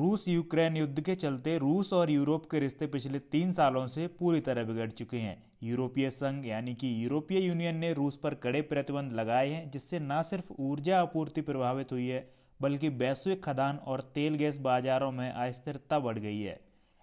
रूस यूक्रेन युद्ध के चलते रूस और यूरोप के रिश्ते पिछले 3 सालों से पूरी तरह बिगड़ चुके हैं। यूरोपीय संघ यानी कि यूरोपीय यूनियन ने रूस पर कड़े प्रतिबंध लगाए हैं, जिससे न सिर्फ ऊर्जा आपूर्ति प्रभावित हुई है बल्कि वैश्विक खदान और तेल गैस बाजारों में अस्थिरता बढ़ गई है।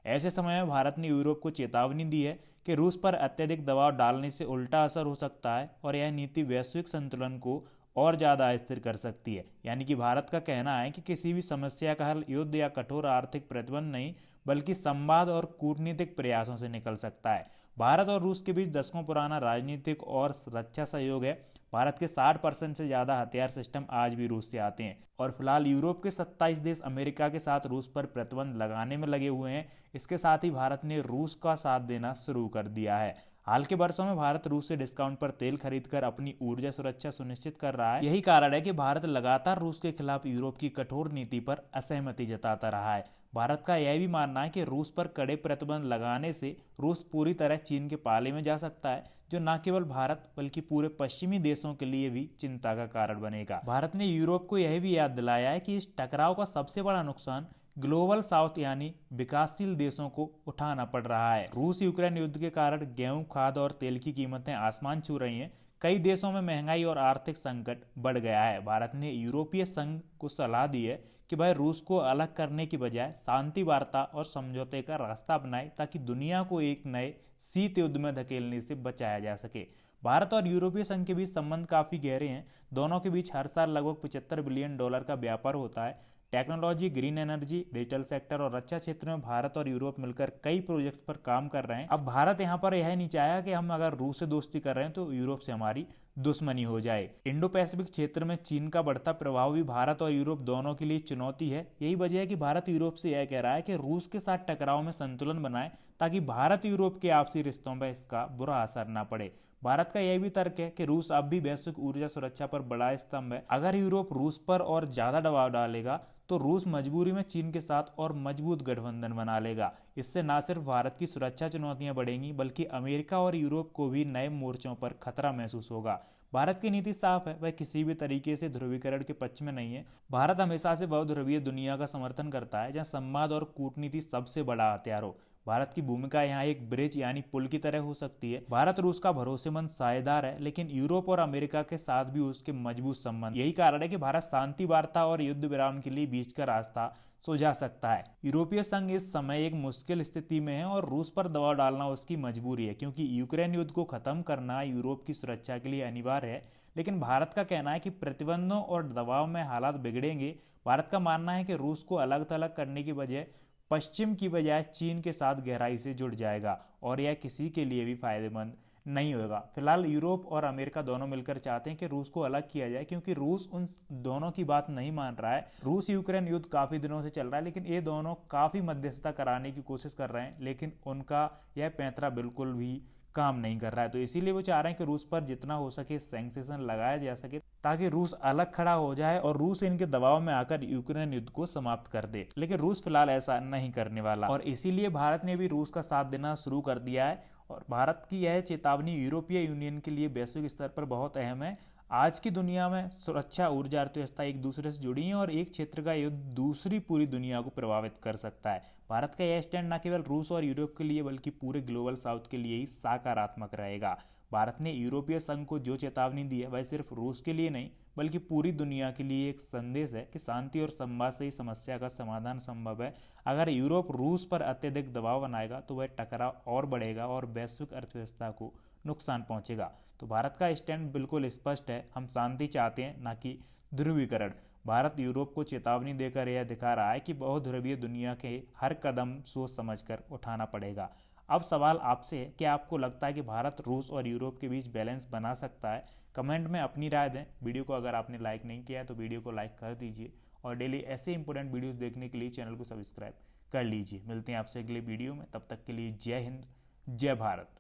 ऐसे समय में भारत ने यूरोप को चेतावनी दी है कि रूस पर अत्यधिक दबाव डालने से उल्टा असर हो सकता है और यह नीति वैश्विक संतुलन को और ज़्यादा अस्थिर कर सकती है। यानी कि भारत का कहना है कि किसी भी समस्या का हल युद्ध या कठोर आर्थिक प्रतिबंध नहीं बल्कि संवाद और कूटनीतिक प्रयासों से निकल सकता है। भारत और रूस के बीच दशकों पुराना राजनीतिक और रक्षा सहयोग है। भारत के 60% से ज़्यादा हथियार सिस्टम आज भी रूस से आते हैं और फिलहाल यूरोप के 27 देश अमेरिका के साथ रूस पर प्रतिबंध लगाने में लगे हुए हैं। इसके साथ ही भारत ने रूस का साथ देना शुरू कर दिया है। हाल के वर्षों में भारत रूस से डिस्काउंट पर तेल खरीदकर अपनी ऊर्जा सुरक्षा सुनिश्चित कर रहा है। यही कारण है कि भारत लगातार रूस के खिलाफ यूरोप की कठोर नीति पर असहमति जताता रहा है। भारत का यह भी मानना है कि रूस पर कड़े प्रतिबंध लगाने से रूस पूरी तरह चीन के पाले में जा सकता है, जो न केवल भारत बल्कि पूरे पश्चिमी देशों के लिए भी चिंता का कारण बनेगा। भारत ने यूरोप को यह भी याद दिलाया है कि इस टकराव का सबसे बड़ा नुकसान ग्लोबल साउथ यानी विकासशील देशों को उठाना पड़ रहा है। रूस यूक्रेन युद्ध के कारण गेहूं, खाद और तेल की कीमतें आसमान छू रही हैं। कई देशों में महंगाई और आर्थिक संकट बढ़ गया है। भारत ने यूरोपीय संघ को सलाह दी है कि वह रूस को अलग करने की बजाय शांति वार्ता और समझौते का रास्ता अपनाए, ताकि दुनिया को एक नए शीत युद्ध में धकेलने से बचाया जा सके। भारत और यूरोपीय संघ के बीच संबंध काफी गहरे हैं। दोनों के बीच हर साल लगभग $75 बिलियन का व्यापार होता है। Technology, green energy, digital sector और रक्षा क्षेत्र में भारत और यूरोप मिलकर कई प्रोजेक्ट्स पर काम कर रहे हैं। अब भारत यहाँ पर यह नहीं चाहेगा कि हम अगर रूस से दोस्ती कर रहे हैं तो यूरोप से हमारी दुश्मनी हो जाए। इंडो पैसिफिक क्षेत्र में चीन का बढ़ता प्रभाव भी भारत और यूरोप दोनों के लिए चुनौती है। यही वजह है कि भारत यूरोप से यह कह रहा है कि रूस के साथ टकराव में संतुलन बनाए, ताकि भारत यूरोप के आपसी रिश्तों पर इसका बुरा असर न पड़े। भारत का यह भी तर्क है कि रूस अब भी वैश्विक ऊर्जा सुरक्षा पर बड़ा स्तंभ है। अगर यूरोप रूस पर और ज्यादा दबाव डालेगा तो रूस मजबूरी में चीन के साथ और मजबूत गठबंधन बना लेगा। इससे न सिर्फ भारत की सुरक्षा चुनौतियां बढ़ेंगी बल्कि अमेरिका और यूरोप को भी नए मोर्चों पर खतरा महसूस होगा। भारत की नीति साफ है, वह किसी भी तरीके से ध्रुवीकरण के पक्ष में नहीं है। भारत हमेशा से बहुध्रुवीय दुनिया का समर्थन करता है, जहां संवाद और कूटनीति सबसे बड़ा हथियार हो। भारत की भूमिका यहाँ एक ब्रिज यानी पुल की तरह हो सकती है। भारत रूस का भरोसेमंद साझेदार है, लेकिन यूरोप और अमेरिका के साथ भी उसके मजबूत संबंध। यही कारण है कि भारत शांति वार्ता और युद्ध विराम के लिए बीच का रास्ता सुझा सकता है। यूरोपीय संघ इस समय एक मुश्किल स्थिति में है और रूस पर दबाव डालना उसकी मजबूरी है, क्योंकि यूक्रेन युद्ध को खत्म करना यूरोप की सुरक्षा के लिए अनिवार्य है। लेकिन भारत का कहना है कि प्रतिबंधों और दबाव में हालात बिगड़ेंगे। भारत का मानना है कि रूस को अलग थलग करने की बजाय पश्चिम की बजाय चीन के साथ गहराई से जुड़ जाएगा और यह किसी के लिए भी फायदेमंद नहीं होगा। फिलहाल यूरोप और अमेरिका दोनों मिलकर चाहते हैं कि रूस को अलग किया जाए, क्योंकि रूस उन दोनों की बात नहीं मान रहा है। रूस यूक्रेन युद्ध काफी दिनों से चल रहा है, लेकिन ये दोनों काफी मध्यस्थता कराने की कोशिश कर रहे हैं, लेकिन उनका यह पैंतरा बिल्कुल भी काम नहीं कर रहा है। तो इसीलिए वो चाह रहे हैं कि रूस पर जितना हो सके सैंक्शन लगाया जा सके, ताकि रूस अलग खड़ा हो जाए और रूस इनके दबाव में आकर यूक्रेन युद्ध को समाप्त कर दे। लेकिन रूस फिलहाल ऐसा नहीं करने वाला और इसीलिए भारत ने भी रूस का साथ देना शुरू कर दिया है। और भारत की यह चेतावनी यूरोपीय यूनियन के लिए वैश्विक स्तर पर बहुत अहम है। आज की दुनिया में सुरक्षा, ऊर्जा, अर्थव्यवस्था एक दूसरे से जुड़ी हैं और एक क्षेत्र का युद्ध दूसरी पूरी दुनिया को प्रभावित कर सकता है। भारत का यह स्टैंड न केवल रूस और यूरोप के लिए बल्कि पूरे ग्लोबल साउथ के लिए ही सकारात्मक रहेगा। भारत ने यूरोपीय संघ को जो चेतावनी दी है वह सिर्फ रूस के लिए नहीं बल्कि पूरी दुनिया के लिए एक संदेश है कि शांति और संवाद से ही समस्या का समाधान संभव है। अगर यूरोप रूस पर अत्यधिक दबाव बनाएगा तो वह टकराव और बढ़ेगा और वैश्विक अर्थव्यवस्था को नुकसान पहुंचेगा। तो भारत का स्टैंड बिल्कुल स्पष्ट है, हम शांति चाहते हैं, न कि ध्रुवीकरण। भारत यूरोप को चेतावनी देकर यह दिखा रहा है कि बहुध्रुवीय दुनिया के हर कदम सोच समझकर उठाना पड़ेगा। अब सवाल आपसे है, क्या आपको लगता है कि भारत रूस और यूरोप के बीच बैलेंस बना सकता है? कमेंट में अपनी राय दें। वीडियो को अगर आपने लाइक नहीं किया है तो वीडियो को लाइक कर दीजिए और डेली ऐसे इंपॉर्टेंट वीडियोस देखने के लिए चैनल को सब्सक्राइब कर लीजिए। मिलते हैं आपसे अगले वीडियो में, तब तक के लिए जय हिंद, जय भारत।